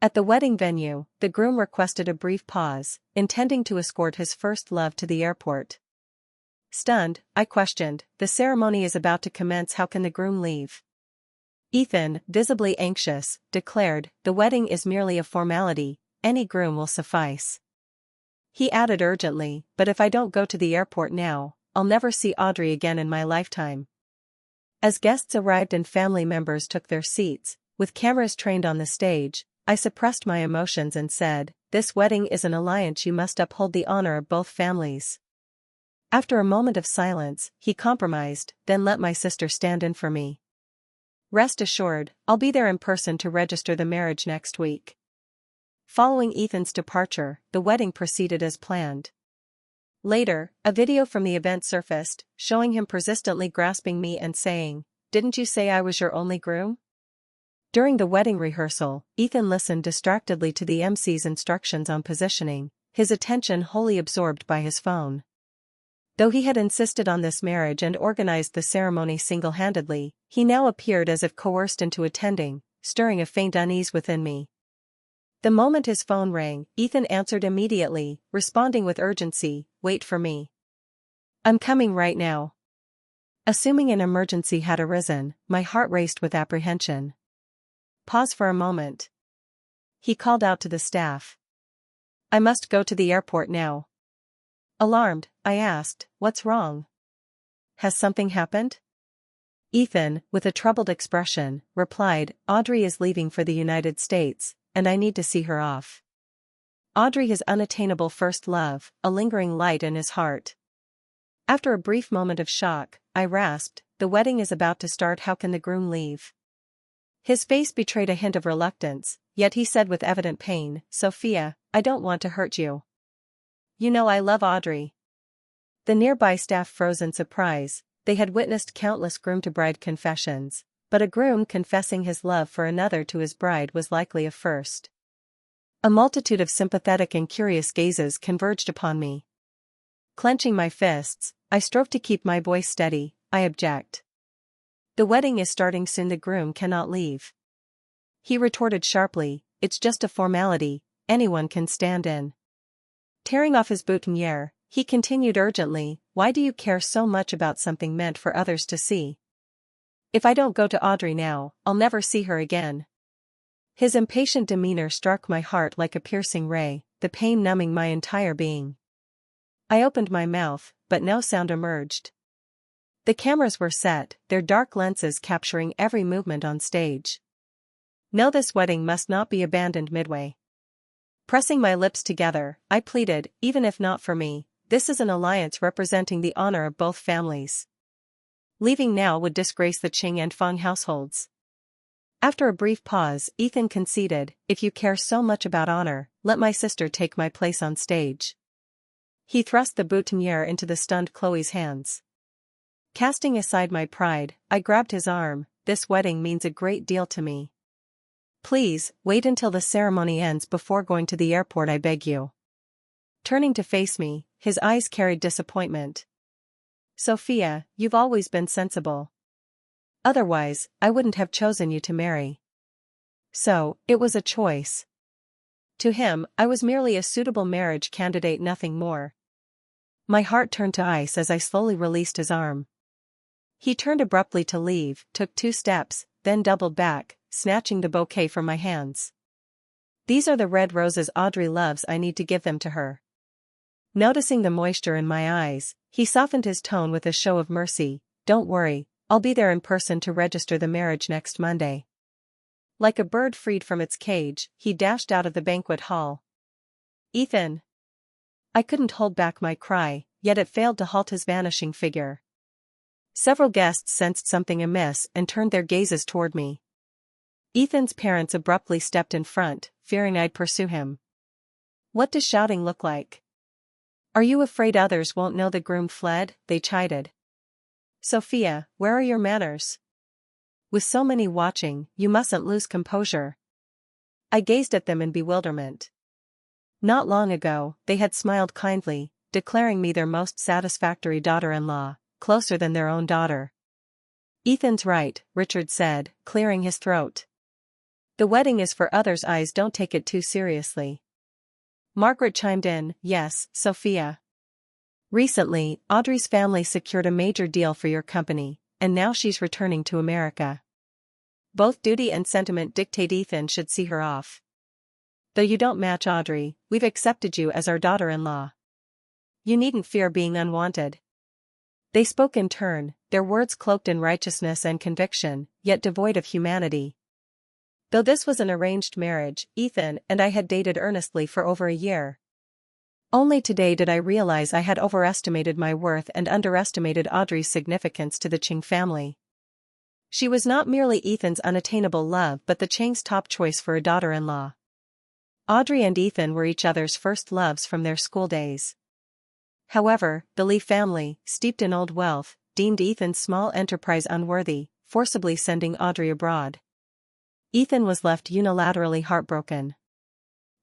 At the wedding venue, the groom requested a brief pause, intending to escort his first love to the airport. Stunned, I questioned, "The ceremony is about to commence, how can the groom leave?" Ethan, visibly anxious, declared, "The wedding is merely a formality, any groom will suffice." He added urgently, "But if I don't go to the airport now, I'll never see Audrey again in my lifetime." As guests arrived and family members took their seats, with cameras trained on the stage, I suppressed my emotions and said, "This wedding is an alliance, you must uphold the honor of both families." After a moment of silence, he compromised, "Then let my sister stand in for me. Rest assured, I'll be there in person to register the marriage next week." Following Ethan's departure, the wedding proceeded as planned. Later, a video from the event surfaced, showing him persistently grasping me and saying, "Didn't you say I was your only groom?" During the wedding rehearsal, Ethan listened distractedly to the MC's instructions on positioning, his attention wholly absorbed by his phone. Though he had insisted on this marriage and organized the ceremony single-handedly, he now appeared as if coerced into attending, stirring a faint unease within me. The moment his phone rang, Ethan answered immediately, responding with urgency, "Wait for me. I'm coming right now." Assuming an emergency had arisen, my heart raced with apprehension. "Pause for a moment." He called out to the staff. "I must go to the airport now." Alarmed, I asked, "What's wrong? Has something happened?" Ethan, with a troubled expression, replied, "Audrey is leaving for the United States, and I need to see her off." Audrey, his unattainable first love, a lingering light in his heart. After a brief moment of shock, I rasped, "The wedding is about to start, how can the groom leave?" His face betrayed a hint of reluctance, yet he said with evident pain, "Sophia, I don't want to hurt you. You know I love Audrey." The nearby staff froze in surprise. They had witnessed countless groom-to-bride confessions, but a groom confessing his love for another to his bride was likely a first. A multitude of sympathetic and curious gazes converged upon me. Clenching my fists, I strove to keep my voice steady. "I object. The wedding is starting soon, the groom cannot leave." He retorted sharply, "It's just a formality, anyone can stand in." Tearing off his boutonniere, he continued urgently, "Why do you care so much about something meant for others to see? If I don't go to Audrey now, I'll never see her again." His impatient demeanor struck my heart like a piercing ray, the pain numbing my entire being. I opened my mouth, but no sound emerged. The cameras were set, their dark lenses capturing every movement on stage. No, this wedding must not be abandoned midway. Pressing my lips together, I pleaded, "Even if not for me, this is an alliance representing the honor of both families. Leaving now would disgrace the Ching and Fong households." After a brief pause, Ethan conceded, "If you care so much about honor, let my sister take my place on stage." He thrust the boutonniere into the stunned Chloe's hands. Casting aside my pride, I grabbed his arm, "This wedding means a great deal to me. Please, wait until the ceremony ends before going to the airport, I beg you." Turning to face me, his eyes carried disappointment. "Sophia, you've always been sensible. Otherwise, I wouldn't have chosen you to marry." So, it was a choice. To him, I was merely a suitable marriage candidate, nothing more. My heart turned to ice as I slowly released his arm. He turned abruptly to leave, took 2 steps, then doubled back, snatching the bouquet from my hands. "These are the red roses Audrey loves, I need to give them to her." Noticing the moisture in my eyes, he softened his tone with a show of mercy, "Don't worry, I'll be there in person to register the marriage next Monday." Like a bird freed from its cage, he dashed out of the banquet hall. "Ethan!" I couldn't hold back my cry, yet it failed to halt his vanishing figure. Several guests sensed something amiss and turned their gazes toward me. Ethan's parents abruptly stepped in front, fearing I'd pursue him. "What does shouting look like? Are you afraid others won't know the groom fled?" they chided. "Sophia, where are your manners? With so many watching, you mustn't lose composure." I gazed at them in bewilderment. Not long ago, they had smiled kindly, declaring me their most satisfactory daughter-in-law, closer than their own daughter. "Ethan's right," Richard said, clearing his throat. The wedding is for others' eyes, don't take it too seriously. Margaret chimed in, yes, Sophia. Recently, Audrey's family secured a major deal for your company, and now she's returning to America. Both duty and sentiment dictate Ethan should see her off. Though you don't match Audrey, we've accepted you as our daughter-in-law. You needn't fear being unwanted. They spoke in turn, their words cloaked in righteousness and conviction, yet devoid of humanity. Though this was an arranged marriage, Ethan and I had dated earnestly for over a year. Only today did I realize I had overestimated my worth and underestimated Audrey's significance to the Ching family. She was not merely Ethan's unattainable love but the Ching's top choice for a daughter-in-law. Audrey and Ethan were each other's first loves from their school days. However, the Lee family, steeped in old wealth, deemed Ethan's small enterprise unworthy, forcibly sending Audrey abroad. Ethan was left unilaterally heartbroken.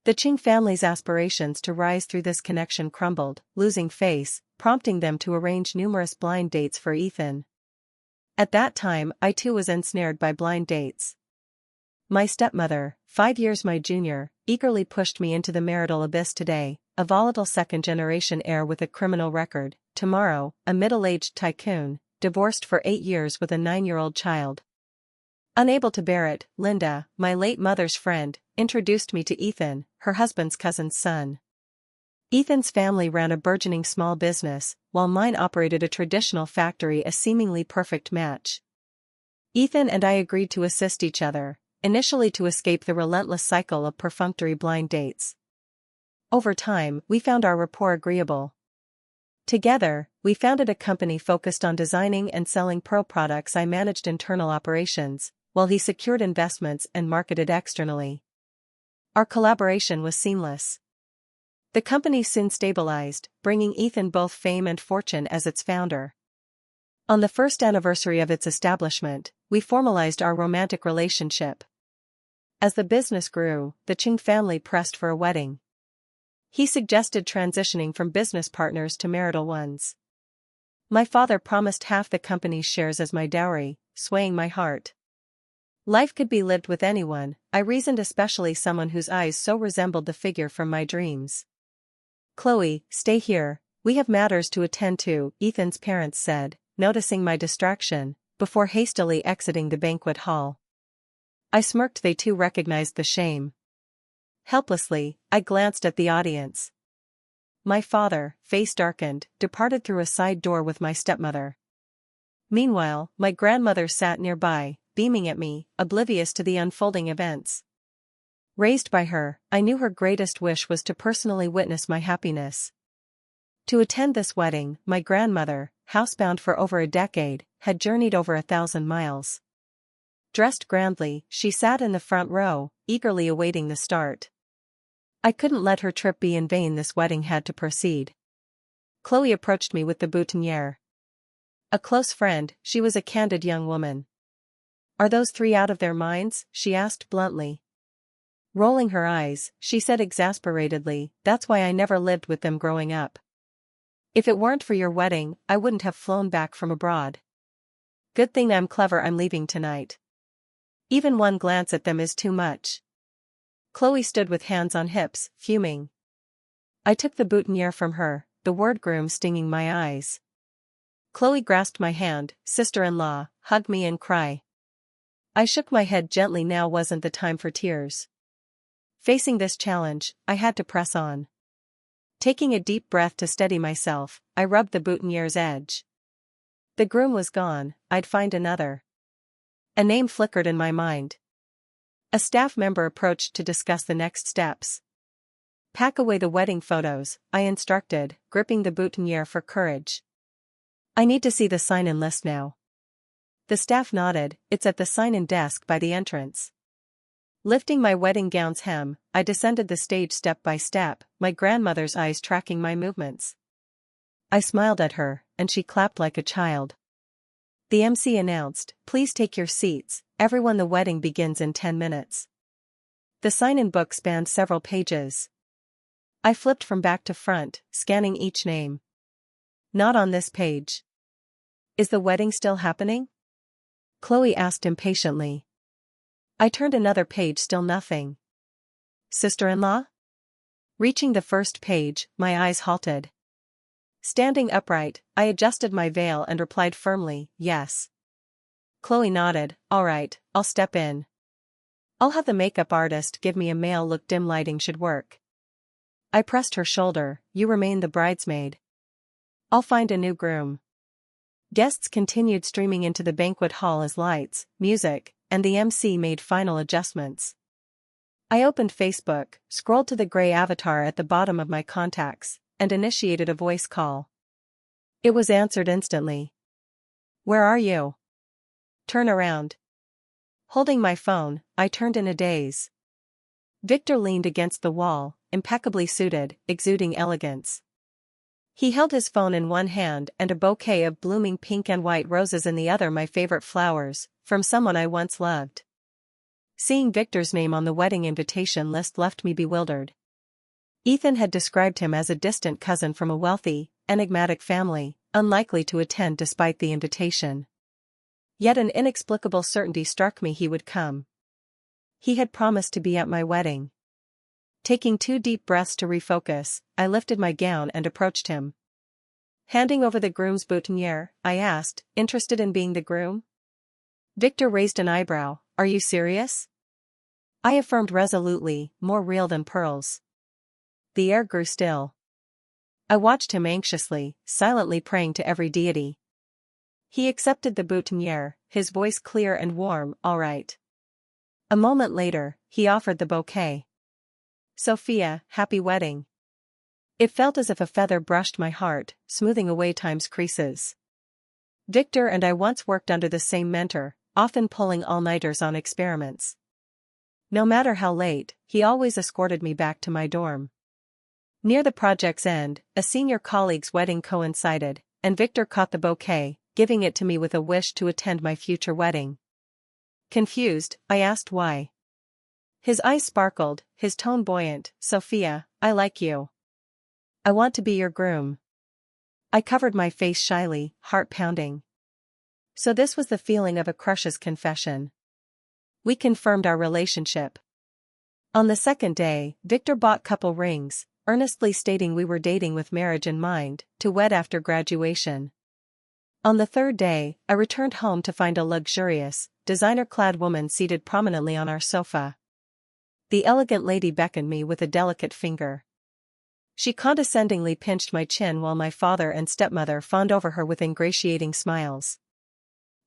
The Ching family's aspirations to rise through this connection crumbled, losing face, prompting them to arrange numerous blind dates for Ethan. At that time, I too was ensnared by blind dates. My stepmother, 5 years my junior, eagerly pushed me into the marital abyss today, a volatile second-generation heir with a criminal record, tomorrow, a middle-aged tycoon, divorced for 8 years with a 9-year-old child. Unable to bear it, Linda, my late mother's friend, introduced me to Ethan, her husband's cousin's son. Ethan's family ran a burgeoning small business, while mine operated a traditional factory, a seemingly perfect match. Ethan and I agreed to assist each other, initially to escape the relentless cycle of perfunctory blind dates. Over time, we found our rapport agreeable. Together, we founded a company focused on designing and selling pro products. I managed internal operations, while he secured investments and marketed externally. Our collaboration was seamless. The company soon stabilized, bringing Ethan both fame and fortune as its founder. On the first anniversary of its establishment, we formalized our romantic relationship. As the business grew, the Ching family pressed for a wedding. He suggested transitioning from business partners to marital ones. My father promised half the company's shares as my dowry, swaying my heart. Life could be lived with anyone, I reasoned, especially someone whose eyes so resembled the figure from my dreams. Chloe, stay here, we have matters to attend to, Ethan's parents said, noticing my distraction, before hastily exiting the banquet hall. I smirked. They too recognized the shame. Helplessly, I glanced at the audience. My father, face darkened, departed through a side door with my stepmother. Meanwhile, my grandmother sat nearby, beaming at me, oblivious to the unfolding events. Raised by her, I knew her greatest wish was to personally witness my happiness. To attend this wedding, my grandmother, housebound for over a decade, had journeyed over 1,000 miles. Dressed grandly, she sat in the front row, eagerly awaiting the start. I couldn't let her trip be in vain. This wedding had to proceed. Chloe approached me with the boutonniere. A close friend, she was a candid young woman. Are those three out of their minds? She asked bluntly. Rolling her eyes, she said exasperatedly, that's why I never lived with them growing up. If it weren't for your wedding, I wouldn't have flown back from abroad. Good thing I'm clever. I'm leaving tonight. Even one glance at them is too much. Chloe stood with hands on hips, fuming. I took the boutonniere from her, the word groom stinging my eyes. Chloe grasped my hand, sister-in-law, hug me and cry. I shook my head gently. Now wasn't the time for tears. Facing this challenge, I had to press on. Taking a deep breath to steady myself, I rubbed the boutonniere's edge. The groom was gone, I'd find another. A name flickered in my mind. A staff member approached to discuss the next steps. Pack away the wedding photos, I instructed, gripping the boutonniere for courage. I need to see the sign-in list now. The staff nodded. It's at the sign-in desk by the entrance. Lifting my wedding gown's hem, I descended the stage step by step, my grandmother's eyes tracking my movements. I smiled at her, and she clapped like a child. The MC announced, please take your seats, everyone. The wedding begins in 10 minutes. The sign-in book spanned several pages. I flipped from back to front, scanning each name. Not on this page. Is the wedding still happening? Chloe asked impatiently. I turned another page, still nothing. Sister-in-law? Reaching the first page, my eyes halted. Standing upright, I adjusted my veil and replied firmly, yes. Chloe nodded. All right, I'll step in. I'll have the makeup artist give me a male look, dim lighting should work. I pressed her shoulder. You remain the bridesmaid. I'll find a new groom. Guests continued streaming into the banquet hall as lights, music, and the MC made final adjustments. I opened Facebook, scrolled to the gray avatar at the bottom of my contacts, and initiated a voice call. It was answered instantly. Where are you? Turn around. Holding my phone, I turned in a daze. Victor leaned against the wall, impeccably suited, exuding elegance. He held his phone in one hand and a bouquet of blooming pink and white roses in the other, my favorite flowers, from someone I once loved. Seeing Victor's name on the wedding invitation list left me bewildered. Ethan had described him as a distant cousin from a wealthy, enigmatic family, unlikely to attend despite the invitation. Yet an inexplicable certainty struck me: he would come. He had promised to be at my wedding. Taking 2 deep breaths to refocus, I lifted my gown and approached him. Handing over the groom's boutonniere, I asked, interested in being the groom? Victor raised an eyebrow. Are you serious? I affirmed resolutely, more real than pearls. The air grew still. I watched him anxiously, silently praying to every deity. He accepted the boutonniere, his voice clear and warm. All right. A moment later, he offered the bouquet. Sophia, happy wedding. It felt as if a feather brushed my heart, smoothing away time's creases. Victor and I once worked under the same mentor, often pulling all-nighters on experiments. No matter how late, he always escorted me back to my dorm. Near the project's end, a senior colleague's wedding coincided, and Victor caught the bouquet, giving it to me with a wish to attend my future wedding. Confused, I asked why. His eyes sparkled, his tone buoyant. Sophia, I like you. I want to be your groom. I covered my face shyly, heart pounding. So this was the feeling of a crush's confession. We confirmed our relationship. On the second day, Victor bought couple rings, earnestly stating we were dating with marriage in mind, to wed after graduation. On the third day, I returned home to find a luxurious, designer-clad woman seated prominently on our sofa. The elegant lady beckoned me with a delicate finger. She condescendingly pinched my chin while my father and stepmother fawned over her with ingratiating smiles.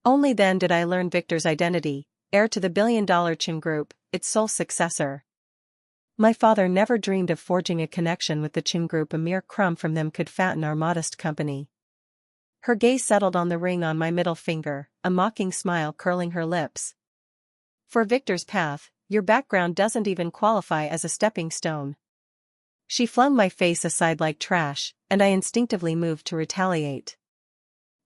Only then did I learn Victor's identity, heir to the billion-dollar Chin Group, its sole successor. My father never dreamed of forging a connection with the Chin Group. A mere crumb from them could fatten our modest company. Her gaze settled on the ring on my middle finger, a mocking smile curling her lips. For Victor's path, your background doesn't even qualify as a stepping stone. She flung my face aside like trash, and I instinctively moved to retaliate.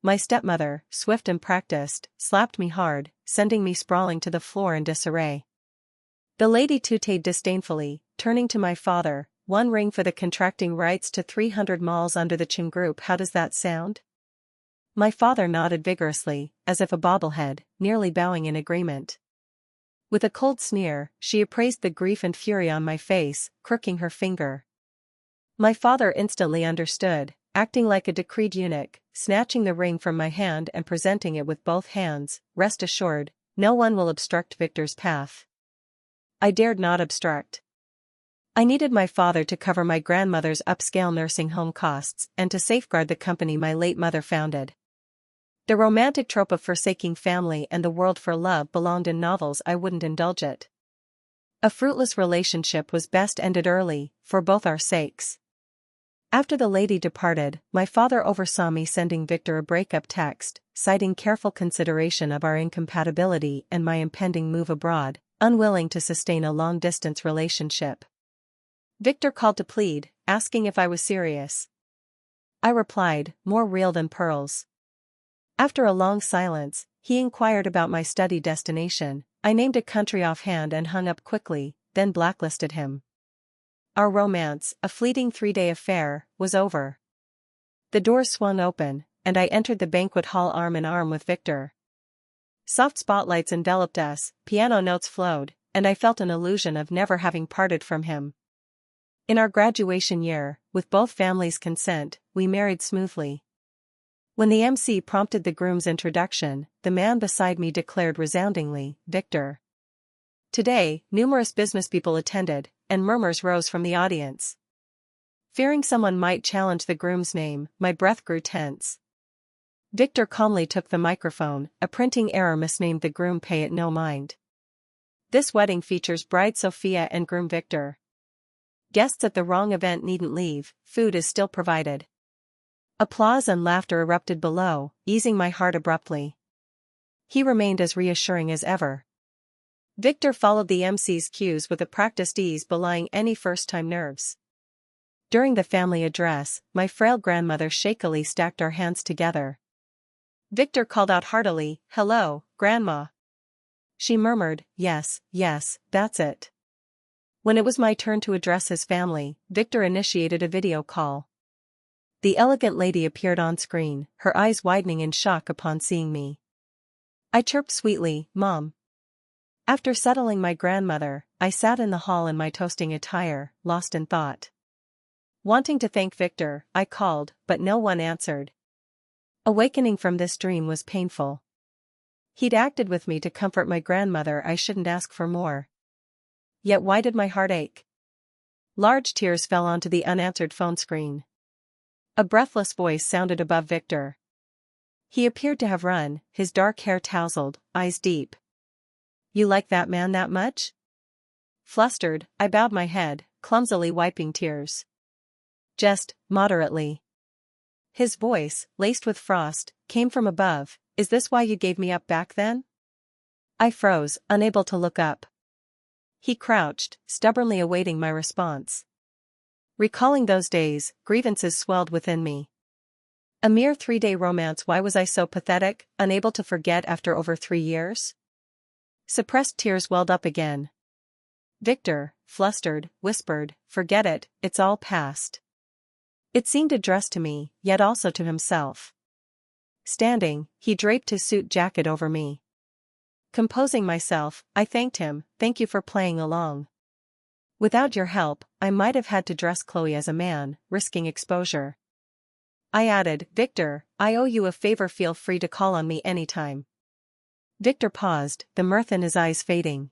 My stepmother, swift and practiced, slapped me hard, sending me sprawling to the floor in disarray. The lady tooted disdainfully, turning to my father. 1 ring for the contracting rights to 300 malls under the Chin Group. How does that sound? My father nodded vigorously, as if a bobblehead, nearly bowing in agreement. With a cold sneer, she appraised the grief and fury on my face, crooking her finger. My father instantly understood, acting like a decreed eunuch, snatching the ring from my hand and presenting it with both hands. Rest assured, no one will obstruct Victor's path. I dared not obstruct. I needed my father to cover my grandmother's upscale nursing home costs and to safeguard the company my late mother founded. The romantic trope of forsaking family and the world for love belonged in novels. I wouldn't indulge it. A fruitless relationship was best ended early, for both our sakes. After the lady departed, my father oversaw me sending Victor a breakup text, citing careful consideration of our incompatibility and my impending move abroad, unwilling to sustain a long-distance relationship. Victor called to plead, asking if I was serious. I replied, more real than pearls. After a long silence, he inquired about my study destination. I named a country offhand and hung up quickly, then blacklisted him. Our romance, a fleeting 3-day affair, was over. The doors swung open, and I entered the banquet hall arm in arm with Victor. Soft spotlights enveloped us, piano notes flowed, and I felt an illusion of never having parted from him. In our graduation year, with both families' consent, we married smoothly. When the MC prompted the groom's introduction, the man beside me declared resoundingly, "Victor." Today, numerous businesspeople attended, and murmurs rose from the audience. Fearing someone might challenge the groom's name, my breath grew tense. Victor calmly took the microphone. "A printing error misnamed the groom, pay it no mind. This wedding features bride Sophia and groom Victor. Guests at the wrong event needn't leave, food is still provided." Applause and laughter erupted below, easing my heart abruptly. He remained as reassuring as ever. Victor followed the MC's cues with a practiced ease belying any first-time nerves. During the family address, my frail grandmother shakily stacked our hands together. Victor called out heartily, "Hello, Grandma." She murmured, "Yes, yes, that's it." When it was my turn to address his family, Victor initiated a video call. The elegant lady appeared on screen, her eyes widening in shock upon seeing me. I chirped sweetly, "Mom." After settling my grandmother, I sat in the hall in my toasting attire, lost in thought. Wanting to thank Victor, I called, but no one answered. Awakening from this dream was painful. He'd acted with me to comfort my grandmother, I shouldn't ask for more. Yet why did my heart ache? Large tears fell onto the unanswered phone screen. A breathless voice sounded above Victor. He appeared to have run, his dark hair tousled, eyes deep. "You like that man that much?" Flustered, I bowed my head, clumsily wiping tears. "Just, moderately." His voice, laced with frost, came from above. "Is this why you gave me up back then?" I froze, unable to look up. He crouched, stubbornly awaiting my response. Recalling those days, grievances swelled within me. A mere 3-day romance, why was I so pathetic, unable to forget after over 3 years? Suppressed tears welled up again. Victor, flustered, whispered, "Forget it, it's all past." It seemed addressed to me, yet also to himself. Standing, he draped his suit jacket over me. Composing myself, I thanked him, "Thank you for playing along. Without your help, I might have had to dress Chloe as a man, risking exposure." I added, "Victor, I owe you a favor, feel free to call on me anytime." Victor paused, the mirth in his eyes fading.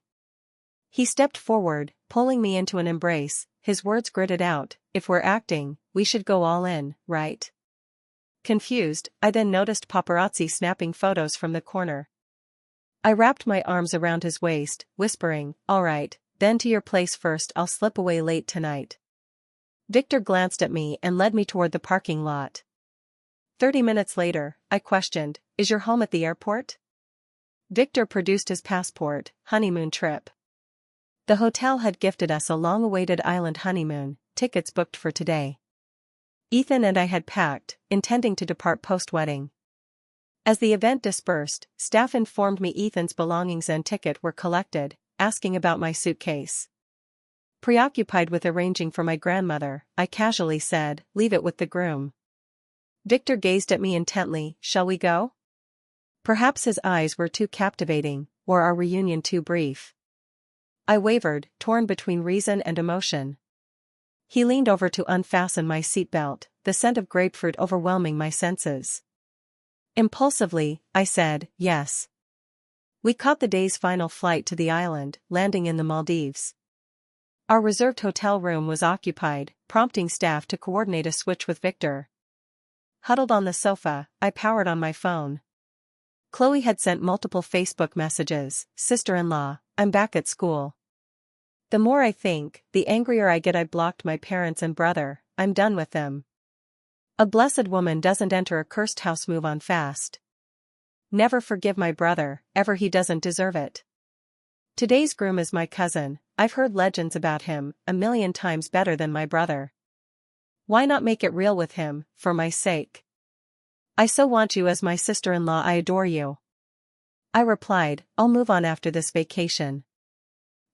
He stepped forward, pulling me into an embrace, his words gritted out, "If we're acting, we should go all in, right?" Confused, I then noticed paparazzi snapping photos from the corner. I wrapped my arms around his waist, whispering, "All right, then to your place first, I'll slip away late tonight." Victor glanced at me and led me toward the parking lot. 30 minutes later, I questioned, "Is your home at the airport?" Victor produced his passport, honeymoon trip. The hotel had gifted us a long-awaited island honeymoon, tickets booked for today. Ethan and I had packed, intending to depart post-wedding. As the event dispersed, staff informed me Ethan's belongings and ticket were collected, asking about my suitcase. Preoccupied with arranging for my grandmother, I casually said, "Leave it with the groom." Victor gazed at me intently, "Shall we go?" Perhaps his eyes were too captivating, or our reunion too brief. I wavered, torn between reason and emotion. He leaned over to unfasten my seatbelt, the scent of grapefruit overwhelming my senses. Impulsively, I said, "Yes." We caught the day's final flight to the island, landing in the Maldives. Our reserved hotel room was occupied, prompting staff to coordinate a switch with Victor. Huddled on the sofa, I powered on my phone. Chloe had sent multiple Facebook messages, "Sister-in-law, I'm back at school." The more I think, the angrier I get. I blocked my parents and brother, I'm done with them. A blessed woman doesn't enter a cursed house, move on fast. Never forgive my brother, ever, he doesn't deserve it. Today's groom is my cousin, I've heard legends about him, 1,000,000 times better than my brother. Why not make it real with him, for my sake? I so want you as my sister-in-law, I adore you. I replied, I'll move on after this vacation.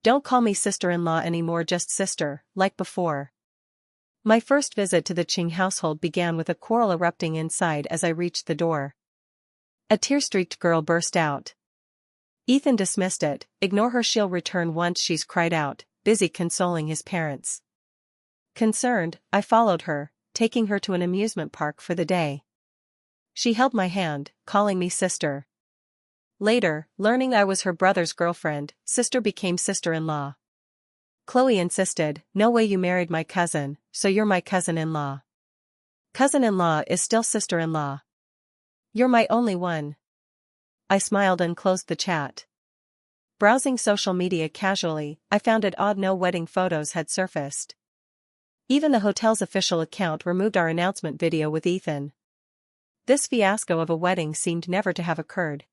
Don't call me sister-in-law anymore, just sister, like before. My first visit to the Ching household began with a quarrel erupting inside as I reached the door. A tear-streaked girl burst out. Ethan dismissed it. Ignore her, she'll return once she's cried out, busy consoling his parents. Concerned, I followed her, taking her to an amusement park for the day. She held my hand, calling me sister. Later, learning I was her brother's girlfriend, sister became sister-in-law. Chloe insisted, "No way, you married my cousin, so you're my cousin-in-law." "Cousin-in-law is still sister-in-law. You're my only one." I smiled and closed the chat. Browsing social media casually, I found it odd no wedding photos had surfaced. Even the hotel's official account removed our announcement video with Ethan. This fiasco of a wedding seemed never to have occurred.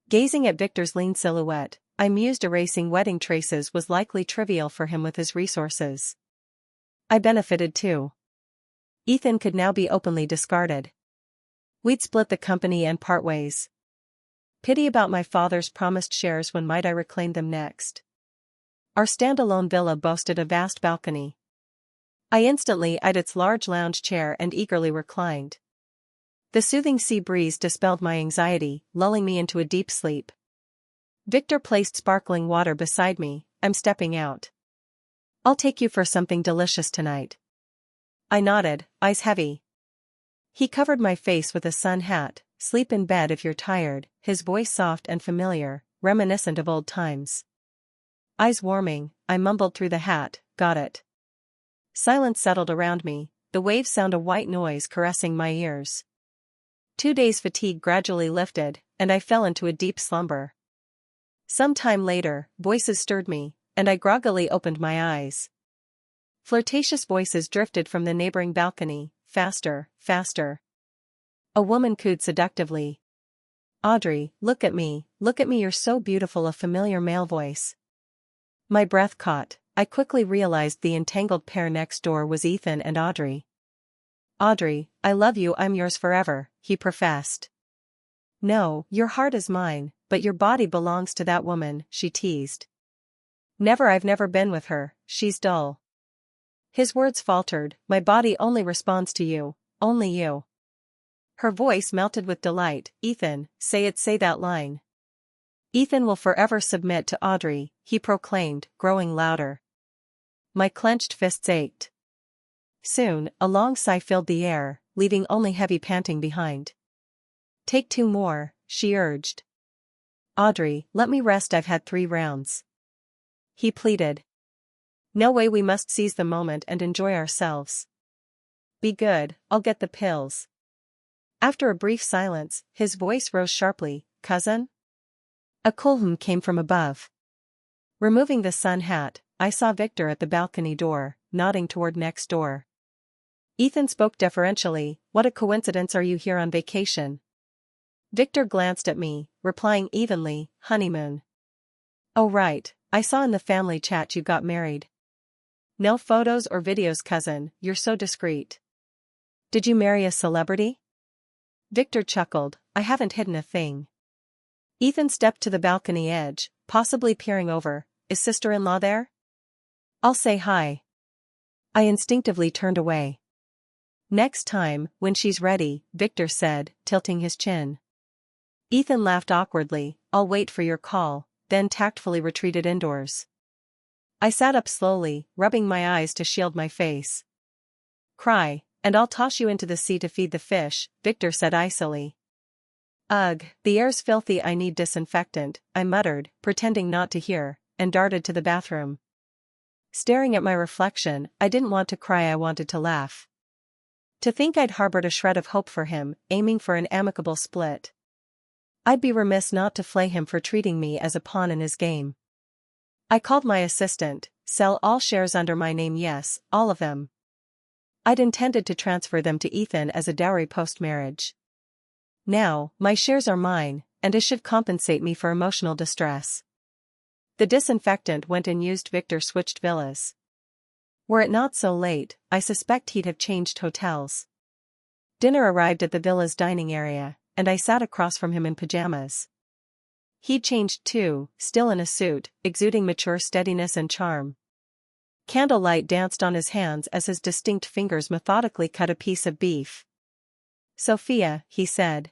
Gazing at Victor's lean silhouette, I mused erasing wedding traces was likely trivial for him with his resources. I benefited too. Ethan could now be openly discarded. We'd split the company and part ways. Pity about my father's promised shares, when might I reclaim them next? Our standalone villa boasted a vast balcony. I instantly eyed its large lounge chair and eagerly reclined. The soothing sea breeze dispelled my anxiety, lulling me into a deep sleep. Victor placed sparkling water beside me. "I'm stepping out. I'll take you for something delicious tonight." I nodded, eyes heavy. He covered my face with a sun hat. "Sleep in bed if you're tired," his voice soft and familiar, reminiscent of old times. Eyes warming, I mumbled through the hat, "Got it." Silence settled around me, the waves sound a white noise caressing my ears. 2 days' fatigue gradually lifted, and I fell into a deep slumber. Some time later, voices stirred me, and I groggily opened my eyes. Flirtatious voices drifted from the neighboring balcony, faster, faster. A woman cooed seductively. "Audrey, look at me, you're so beautiful," a familiar male voice. My breath caught. I quickly realized the entangled pair next door was Ethan and Audrey. "Audrey, I love you, I'm yours forever," he professed. "No, your heart is mine, but your body belongs to that woman," she teased. "Never, I've never been with her, she's dull." His words faltered, "My body only responds to you, only you." Her voice melted with delight. "Ethan, say it, say that line." "Ethan will forever submit to Audrey," he proclaimed, growing louder. My clenched fists ached. Soon, a long sigh filled the air, leaving only heavy panting behind. "Take 2 more, she urged. "Audrey, let me rest, I've had 3 rounds." He pleaded. "No way, we must seize the moment and enjoy ourselves." "Be good, I'll get the pills." After a brief silence, his voice rose sharply, "Cousin?" A cool hum came from above. Removing the sun hat, I saw Victor at the balcony door, nodding toward next door. Ethan spoke deferentially, "What a coincidence, are you here on vacation?" Victor glanced at me, replying evenly, "Honeymoon." "Oh right, I saw in the family chat you got married." "No photos or videos, cousin, you're so discreet." "Did you marry a celebrity?" Victor chuckled, "I haven't hidden a thing." Ethan stepped to the balcony edge, possibly peering over. "Is sister-in-law there?" "I'll say hi." I instinctively turned away. "Next time, when she's ready," Victor said, tilting his chin. Ethan laughed awkwardly. "I'll wait for your call," then tactfully retreated indoors. I sat up slowly, rubbing my eyes to shield my face. "Cry, and I'll toss you into the sea to feed the fish," Victor said icily. "Ugh, the air's filthy, I need disinfectant," I muttered, pretending not to hear, and darted to the bathroom. Staring at my reflection, I didn't want to cry, I wanted to laugh. To think I'd harbored a shred of hope for him, aiming for an amicable split. I'd be remiss not to flay him for treating me as a pawn in his game. I called my assistant. "Sell all shares under my name, yes, all of them." I'd intended to transfer them to Ethan as a dowry post-marriage. Now, my shares are mine, and it should compensate me for emotional distress. The disinfectant went and used. Victor switched villas. Were it not so late, I suspect he'd have changed hotels. Dinner arrived at the villa's dining area, and I sat across from him in pajamas. He'd changed too, still in a suit, exuding mature steadiness and charm. Candlelight danced on his hands as his distinct fingers methodically cut a piece of beef. "Sophia," he said.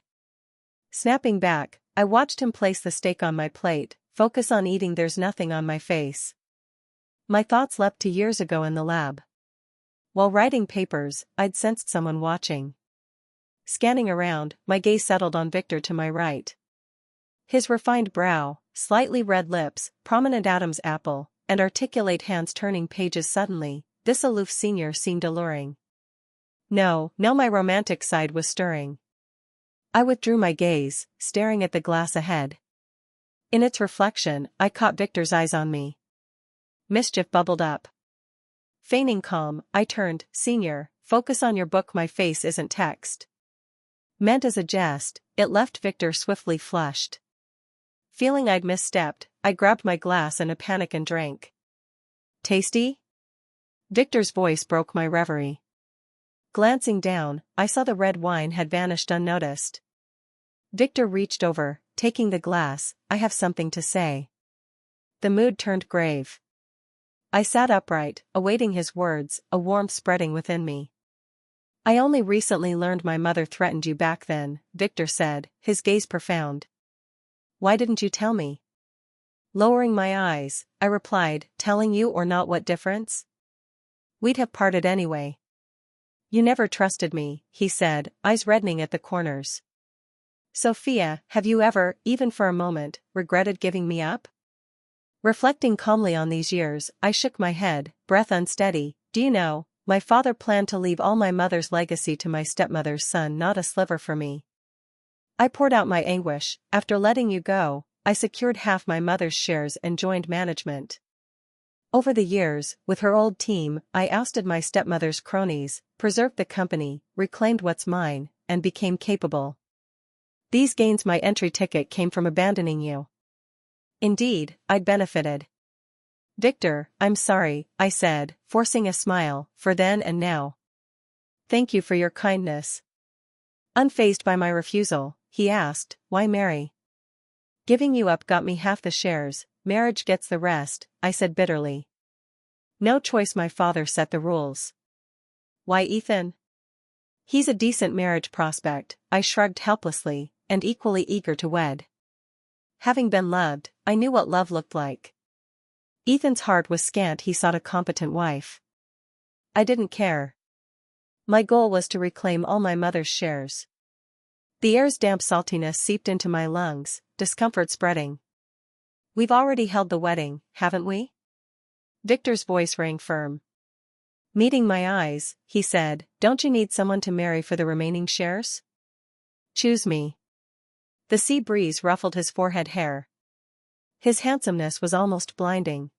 Snapping back, I watched him place the steak on my plate, focus on eating. There's nothing on my face. My thoughts leapt to years ago in the lab. While writing papers, I'd sensed someone watching. Scanning around, my gaze settled on Victor to my right. His refined brow, slightly red lips, prominent Adam's apple, and articulate hands turning pages suddenly, this aloof senior seemed alluring. No, my romantic side was stirring. I withdrew my gaze, staring at the glass ahead. In its reflection, I caught Victor's eyes on me. Mischief bubbled up. Feigning calm, I turned. Senior, focus on your book. My face isn't text. Meant as a jest, it left Victor swiftly flushed. Feeling I'd misstepped, I grabbed my glass in a panic and drank. Tasty? Victor's voice broke my reverie. Glancing down, I saw the red wine had vanished unnoticed. Victor reached over, taking the glass. I have something to say. The mood turned grave. I sat upright, awaiting his words, a warmth spreading within me. I only recently learned my mother threatened you back then, Victor said, his gaze profound. Why didn't you tell me? Lowering my eyes, I replied, telling you or not, what difference? We'd have parted anyway. You never trusted me, he said, eyes reddening at the corners. Sophia, have you ever, even for a moment, regretted giving me up? Reflecting calmly on these years, I shook my head, breath unsteady. Do you know, my father planned to leave all my mother's legacy to my stepmother's son, not a sliver for me. I poured out my anguish. After letting you go, I secured half my mother's shares and joined management. Over the years, with her old team, I ousted my stepmother's cronies, preserved the company, reclaimed what's mine, and became capable. These gains, my entry ticket, came from abandoning you. Indeed, I'd benefited. Victor, I'm sorry, I said, forcing a smile, for then and now. Thank you for your kindness. Unfazed by my refusal, he asked, why marry? Giving you up got me half the shares, marriage gets the rest, I said bitterly. No choice, my father set the rules. Why Ethan? He's a decent marriage prospect, I shrugged helplessly, and equally eager to wed. Having been loved, I knew what love looked like. Ethan's heart was scant, he sought a competent wife. I didn't care. My goal was to reclaim all my mother's shares. The air's damp saltiness seeped into my lungs, discomfort spreading. We've already held the wedding, haven't we? Victor's voice rang firm. Meeting my eyes, he said, don't you need someone to marry for the remaining shares? Choose me. The sea breeze ruffled his forehead hair. His handsomeness was almost blinding.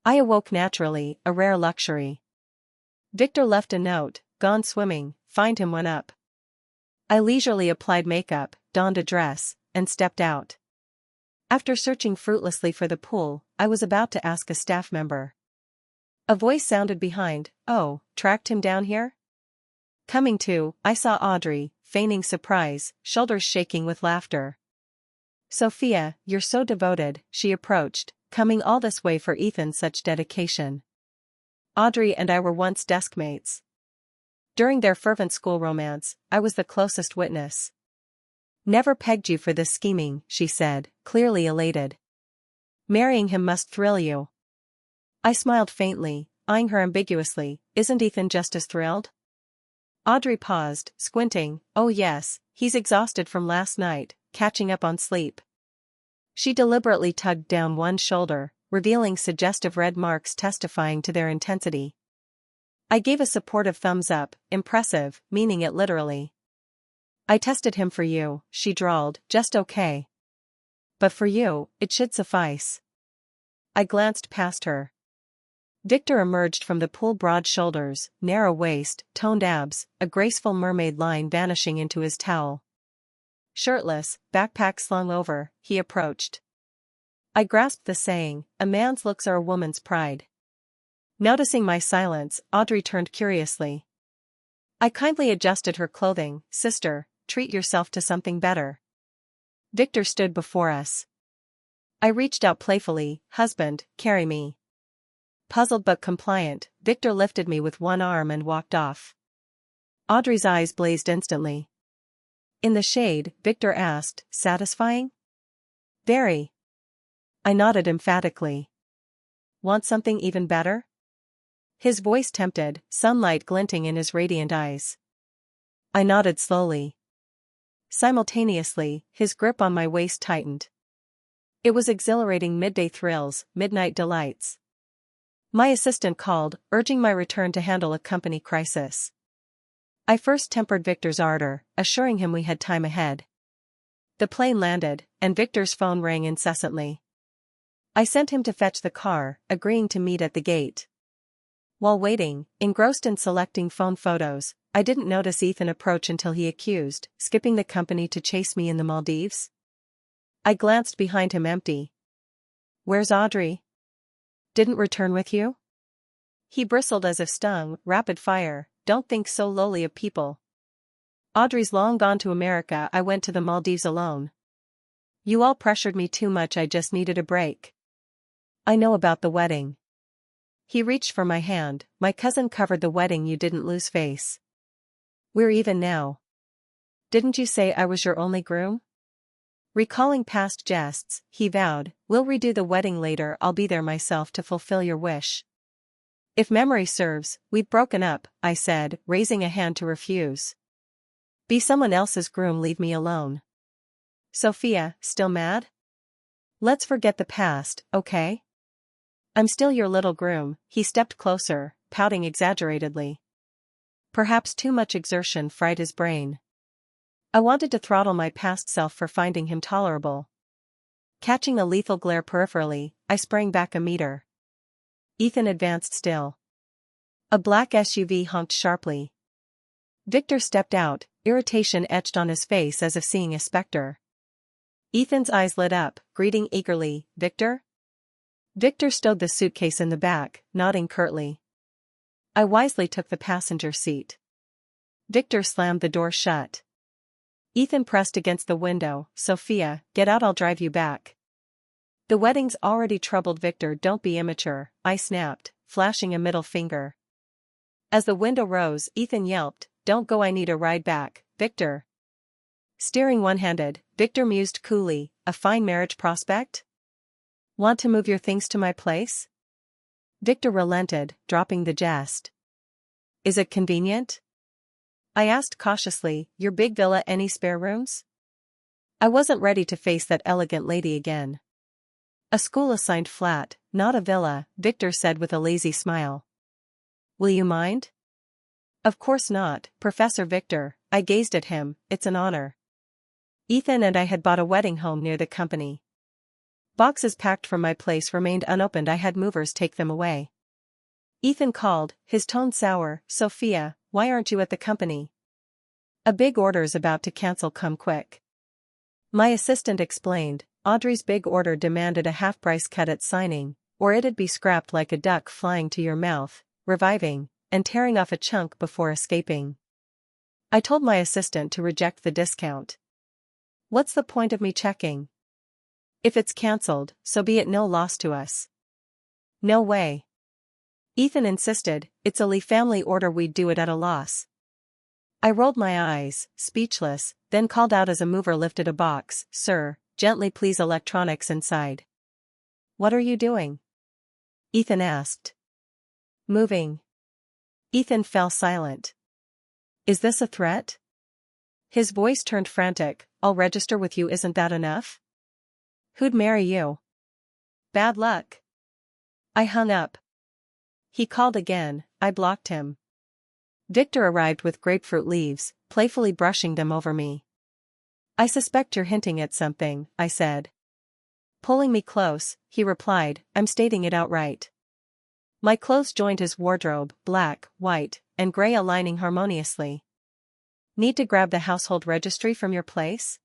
I awoke naturally, a rare luxury. Victor left a note, gone swimming, find him when up. I leisurely applied makeup, donned a dress, and stepped out. After searching fruitlessly for the pool, I was about to ask a staff member. A voice sounded behind. Oh, tracked him down here? Coming to, I saw Audrey, feigning surprise, shoulders shaking with laughter. Sophia, you're so devoted, she approached, coming all this way for Ethan, such dedication. Audrey and I were once deskmates. During their fervent school romance, I was the closest witness. Never pegged you for this scheming, she said, clearly elated. Marrying him must thrill you. I smiled faintly, eyeing her ambiguously. Isn't Ethan just as thrilled? Audrey paused, squinting. Oh yes, he's exhausted from last night, catching up on sleep. She deliberately tugged down one shoulder, revealing suggestive red marks testifying to their intensity. I gave a supportive thumbs up, impressive, meaning it literally. I tested him for you, she drawled, just okay. But for you, it should suffice. I glanced past her. Victor emerged from the pool, broad shoulders, narrow waist, toned abs, a graceful mermaid line vanishing into his towel. Shirtless, backpack slung over, he approached. I grasped the saying, a man's looks are a woman's pride. Noticing my silence, Audrey turned curiously. I kindly adjusted her clothing. Sister, treat yourself to something better. Victor stood before us. I reached out playfully. Husband, carry me. Puzzled but compliant, Victor lifted me with one arm and walked off. Audrey's eyes blazed instantly. In the shade, Victor asked, satisfying? Very. I nodded emphatically. Want something even better? His voice tempted, sunlight glinting in his radiant eyes. I nodded slowly. Simultaneously, his grip on my waist tightened. It was exhilarating midday thrills, midnight delights. My assistant called, urging my return to handle a company crisis. I first tempered Victor's ardor, assuring him we had time ahead. The plane landed, and Victor's phone rang incessantly. I sent him to fetch the car, agreeing to meet at the gate. While waiting, engrossed in selecting phone photos, I didn't notice Ethan approach until he accused, skipping the company to chase me in the Maldives. I glanced behind him empty. Where's Audrey? Didn't return with you? He bristled as if stung, rapid fire, don't think so lowly of people. Audrey's long gone to America, I went to the Maldives alone. You all pressured me too much, I just needed a break. I know about the wedding. He reached for my hand, my cousin covered the wedding, you didn't lose face. We're even now. Didn't you say I was your only groom? Recalling past jests, he vowed, we'll redo the wedding later, I'll be there myself to fulfill your wish. If memory serves, we've broken up, I said, raising a hand to refuse. Be someone else's groom, leave me alone. Sophia, still mad? Let's forget the past, okay? I'm still your little groom. He stepped closer, pouting exaggeratedly. Perhaps too much exertion fried his brain. I wanted to throttle my past self for finding him tolerable. Catching a lethal glare peripherally, I sprang back a meter. Ethan advanced still. A black SUV honked sharply. Victor stepped out, irritation etched on his face as if seeing a specter. Ethan's eyes lit up, greeting eagerly, Victor? Victor stowed the suitcase in the back, nodding curtly. I wisely took the passenger seat. Victor slammed the door shut. Ethan pressed against the window, Sophia, get out, I'll drive you back. The wedding's already troubled Victor, don't be immature, I snapped, flashing a middle finger. As the window rose, Ethan yelped, don't go, I need a ride back, Victor. Steering one-handed, Victor mused coolly, a fine marriage prospect? Want to move your things to my place? Victor relented, dropping the jest. Is it convenient? I asked cautiously, your big villa, any spare rooms? I wasn't ready to face that elegant lady again. A school-assigned flat, not a villa, Victor said with a lazy smile. Will you mind? Of course not, Professor Victor, I gazed at him, it's an honor. Ethan and I had bought a wedding home near the company. Boxes packed from my place remained unopened, I had movers take them away. Ethan called, his tone sour, Sophia, why aren't you at the company? A big order's about to cancel, come quick. My assistant explained, Audrey's big order demanded a half-price cut at signing, or it'd be scrapped like a duck flying to your mouth, reviving, and tearing off a chunk before escaping. I told my assistant to reject the discount. What's the point of me checking? If it's cancelled, so be it, no loss to us. No way. Ethan insisted, it's a Lee family order, we'd do it at a loss. I rolled my eyes, speechless, then called out as a mover lifted a box, sir, gently please, electronics inside. What are you doing? Ethan asked. Moving. Ethan fell silent. Is this a threat? His voice turned frantic, I'll register with you, isn't that enough? Who'd marry you? Bad luck. I hung up. He called again, I blocked him. Victor arrived with grapefruit leaves, playfully brushing them over me. I suspect you're hinting at something, I said. Pulling me close, he replied, I'm stating it outright. My clothes joined his wardrobe, black, white, and gray aligning harmoniously. Need to grab the household registry from your place?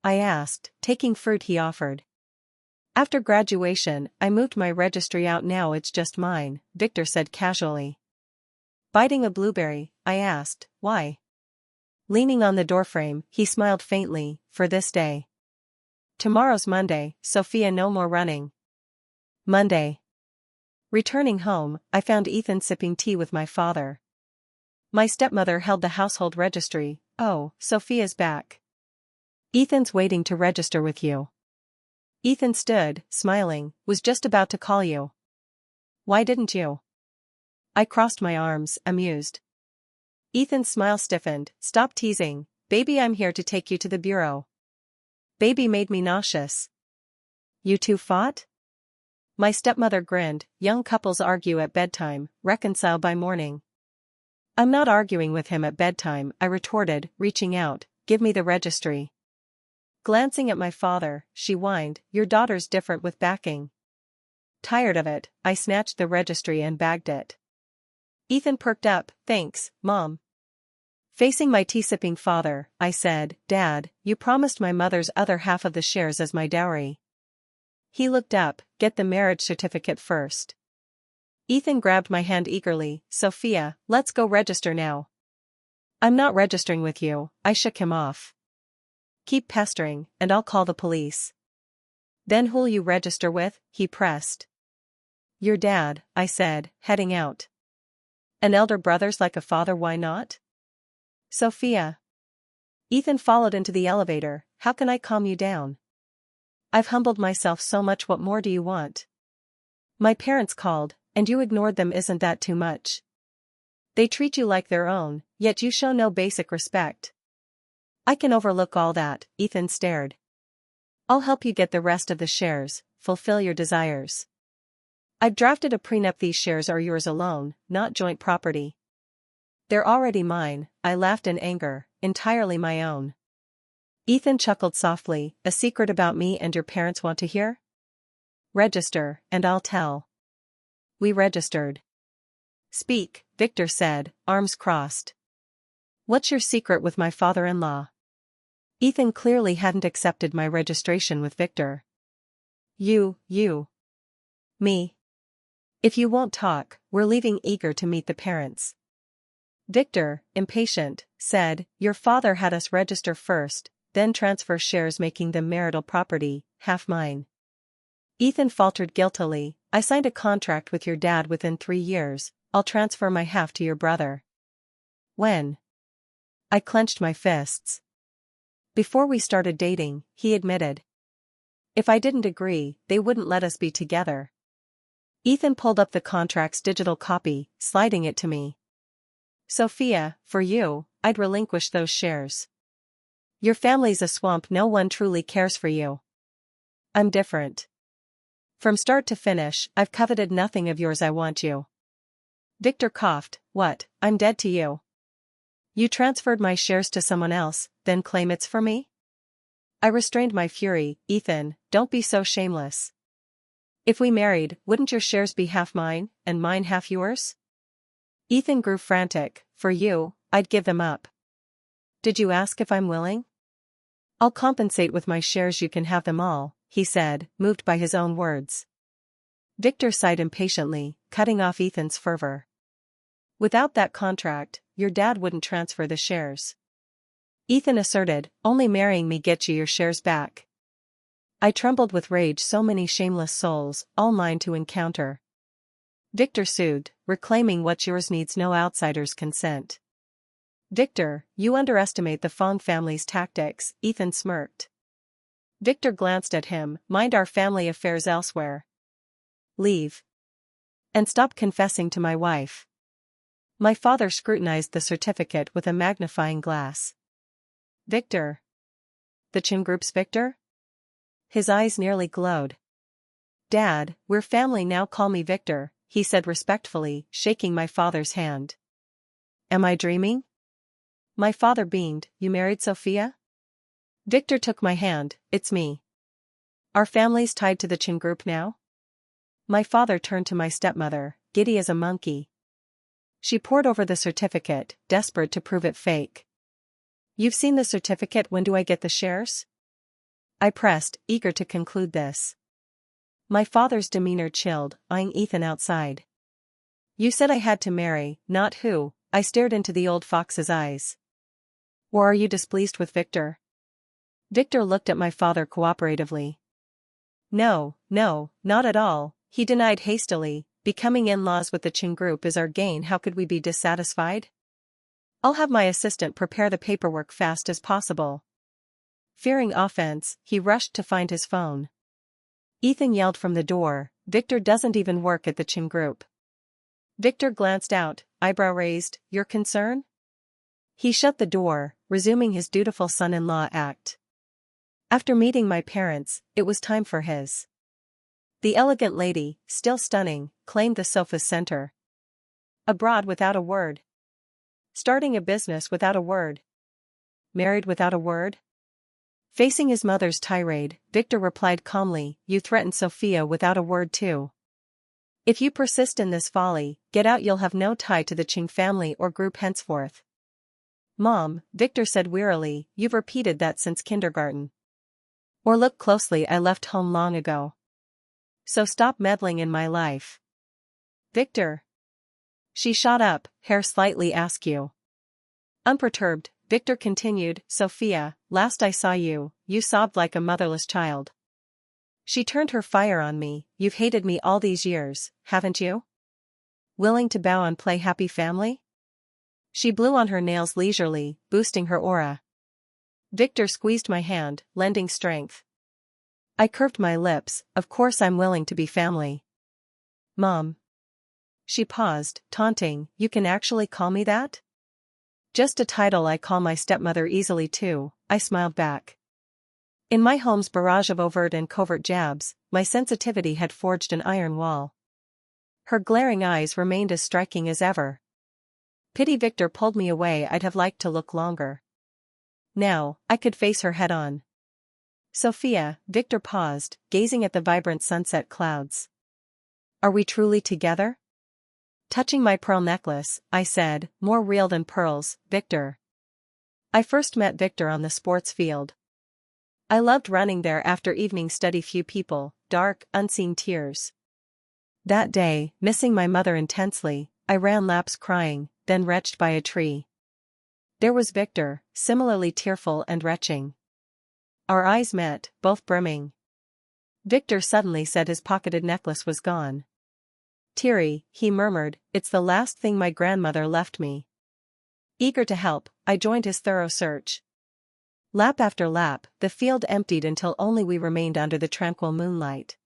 I asked, taking fruit he offered. After graduation, I moved my registry out, now it's just mine, Victor said casually. Biting a blueberry, I asked, why? Leaning on the doorframe, he smiled faintly, for this day. Tomorrow's Monday, Sophia, no more running. Monday. Returning home, I found Ethan sipping tea with my father. My stepmother held the household registry, Oh, Sophia's back. Ethan's waiting to register with you. Ethan stood, smiling, was just about to call you. Why didn't you? I crossed my arms, amused. Ethan's smile stiffened. Stop teasing, baby, I'm here to take you to the bureau. Baby made me nauseous. You two fought? My stepmother grinned. Young couples argue at bedtime, reconcile by morning. I'm not arguing with him at bedtime, I retorted, reaching out. Give me the registry. Glancing at my father, she whined, your daughter's different with backing. Tired of it, I snatched the registry and bagged it. Ethan perked up. Thanks, Mom. Facing my tea-sipping father, I said, Dad, you promised my mother's other half of the shares as my dowry. He looked up. Get the marriage certificate first. Ethan grabbed my hand eagerly. Sophia, let's go register now. I'm not registering with you, I shook him off. Keep pestering, and I'll call the police. Then who'll you register with? He pressed. Your dad, I said, heading out. An elder brother's like a father, why not? Sophia. Ethan followed into the elevator. How can I calm you down? I've humbled myself so much, what more do you want? My parents called, and you ignored them, isn't that too much? They treat you like their own, yet you show no basic respect. I can overlook all that, Ethan stared. I'll help you get the rest of the shares, fulfill your desires. I've drafted a prenup, these shares are yours alone, not joint property. They're already mine, I laughed in anger, entirely my own. Ethan chuckled softly. A secret about me and your parents want to hear? Register, and I'll tell. We registered. Speak, Victor said, arms crossed. What's your secret with my father-in-law? Ethan clearly hadn't accepted my registration with Victor. You. Me. If you won't talk, we're leaving, eager to meet the parents. Victor, impatient, said, your father had us register first, then transfer shares, making them marital property, half mine. Ethan faltered guiltily. I signed a contract with your dad. Within 3 years, I'll transfer my half to your brother. When? I clenched my fists. Before we started dating, he admitted. If I didn't agree, they wouldn't let us be together. Ethan pulled up the contract's digital copy, sliding it to me. Sophia, for you, I'd relinquish those shares. Your family's a swamp, no one truly cares for you. I'm different. From start to finish, I've coveted nothing of yours, I want you. Victor coughed. What, I'm dead to you? You transferred my shares to someone else, then claim it's for me? I restrained my fury. Ethan, don't be so shameless. If we married, wouldn't your shares be half mine, and mine half yours? Ethan grew frantic. For you, I'd give them up. Did you ask if I'm willing? I'll compensate with my shares, you can have them all, he said, moved by his own words. Victor sighed impatiently, cutting off Ethan's fervor. Without that contract, your dad wouldn't transfer the shares. Ethan asserted, only marrying me gets you your shares back. I trembled with rage, so many shameless souls, all mine to encounter. Victor soothed, reclaiming what's yours needs no outsider's consent. Victor, you underestimate the Fong family's tactics, Ethan smirked. Victor glanced at him. Mind our family affairs elsewhere. Leave. And stop confessing to my wife. My father scrutinized the certificate with a magnifying glass. Victor. The Chin Group's Victor? His eyes nearly glowed. Dad, we're family now, call me Victor, he said respectfully, shaking my father's hand. Am I dreaming? My father beamed. You married Sophia? Victor took my hand. It's me. Our family's tied to the Chin Group now? My father turned to my stepmother, giddy as a monkey. She pored over the certificate, desperate to prove it fake. You've seen the certificate, when do I get the shares? I pressed, eager to conclude this. My father's demeanor chilled, eyeing Ethan outside. You said I had to marry, not who. I stared into the old fox's eyes. Or are you displeased with Victor? Victor looked at my father cooperatively. No, not at all, he denied hastily. Becoming in-laws with the Chin Group is our gain, how could we be dissatisfied? I'll have my assistant prepare the paperwork fast as possible. Fearing offense, he rushed to find his phone. Ethan yelled from the door, Victor doesn't even work at the Chin group. Victor glanced out, eyebrow raised, your concern? He shut the door, resuming his dutiful son-in-law act. After meeting my parents, it was time for his. The elegant lady, still stunning, claimed the sofa's center. Abroad without a word. Starting a business without a word. Married without a word? Facing his mother's tirade, Victor replied calmly, you threatened Sophia without a word too. If you persist in this folly, get out, you'll have no tie to the Ching family or group henceforth. Mom, Victor said wearily, you've repeated that since kindergarten. Or look closely, I left home long ago. So stop meddling in my life. Victor. She shot up, hair slightly askew. Unperturbed, Victor continued, Sophia, last I saw you, you sobbed like a motherless child. She turned her fire on me, you've hated me all these years, haven't you? Willing to bow and play happy family? She blew on her nails leisurely, boosting her aura. Victor squeezed my hand, lending strength. I curved my lips, of course I'm willing to be family. Mom. She paused, taunting, you can actually call me that? Just a title I call my stepmother easily too, I smiled back. In my home's barrage of overt and covert jabs, my sensitivity had forged an iron wall. Her glaring eyes remained as striking as ever. Pity Victor pulled me away, I'd have liked to look longer. Now, I could face her head on. Sophia, Victor paused, gazing at the vibrant sunset clouds. Are we truly together? Touching my pearl necklace, I said, more real than pearls, Victor. I first met Victor on the sports field. I loved running there after evening study, few people, dark, unseen tears. That day, missing my mother intensely, I ran laps crying, then retched by a tree. There was Victor, similarly tearful and retching. Our eyes met, both brimming. Victor suddenly said his pocketed necklace was gone. Teary, he murmured, it's the last thing my grandmother left me. Eager to help, I joined his thorough search. Lap after lap, the field emptied until only we remained under the tranquil moonlight.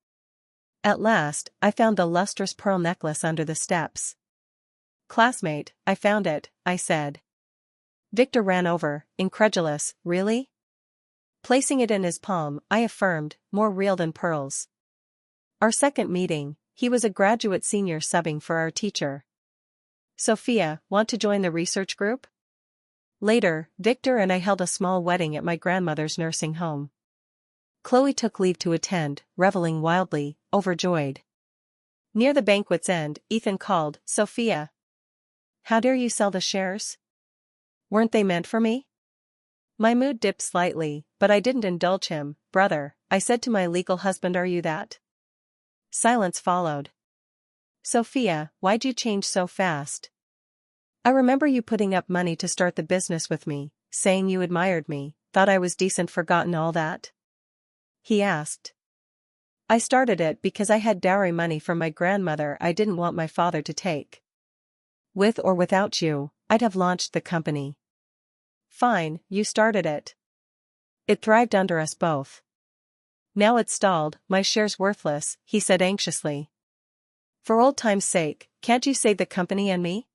At last, I found the lustrous pearl necklace under the steps. Classmate, I found it, I said. Victor ran over, incredulous, really? Placing it in his palm, I affirmed, more real than pearls. Our second meeting, he was a graduate senior subbing for our teacher. Sophia, want to join the research group? Later, Victor and I held a small wedding at my grandmother's nursing home. Chloe took leave to attend, reveling wildly, overjoyed. Near the banquet's end, Ethan called, Sophia. How dare you sell the shares? Weren't they meant for me? My mood dipped slightly, but I didn't indulge him. Brother, I said to my legal husband, are you that? Silence followed. Sophia, why'd you change so fast? I remember you putting up money to start the business with me, saying you admired me, thought I was decent, forgotten all that? He asked. I started it because I had dowry money from my grandmother I didn't want my father to take. With or without you, I'd have launched the company. Fine, you started it. It thrived under us both. Now it's stalled, my shares worthless, he said anxiously. For old time's sake, can't you save the company and me?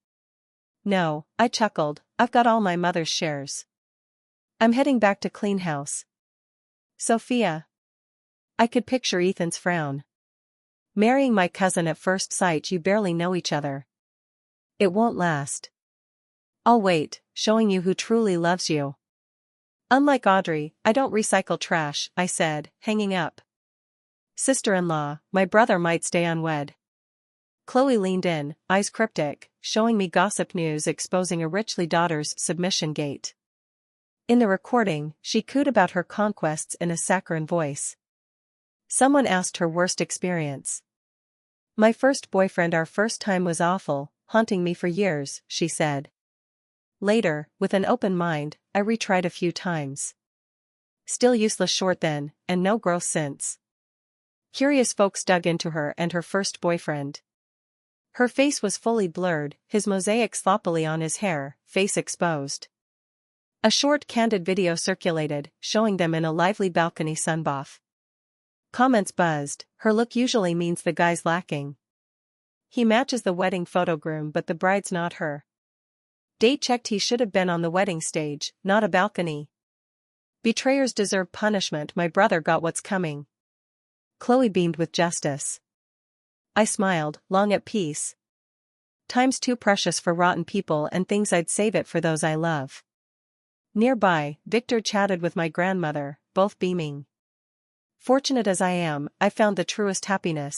No, I chuckled, I've got all my mother's shares. I'm heading back to clean house. Sophia. I could picture Ethan's frown. Marrying my cousin at first sight, you barely know each other. It won't last. I'll wait, showing you who truly loves you. Unlike Audrey, I don't recycle trash, I said, hanging up. Sister-in-law, my brother might stay unwed. Chloe leaned in, eyes cryptic, showing me gossip news exposing a richly daughter's submission gate. In the recording, she cooed about her conquests in a saccharine voice. Someone asked her worst experience. My first boyfriend, our first time was awful, haunting me for years, she said. Later, with an open mind, I retried a few times. Still useless short then, and no growth since. Curious folks dug into her and her first boyfriend. Her face was fully blurred, his mosaic sloppily on his hair, face exposed. A short candid video circulated, showing them in a lively balcony sunbath. Comments buzzed, her look usually means the guy's lacking. He matches the wedding photo groom but the bride's not her. Date checked, he should have been on the wedding stage, not a balcony. Betrayers deserve punishment, my brother got what's coming. Chloe beamed with justice. I smiled, long at peace. Time's too precious for rotten people and things, I'd save it for those I love. Nearby, Victor chatted with my grandmother, both beaming. Fortunate as I am, I found the truest happiness.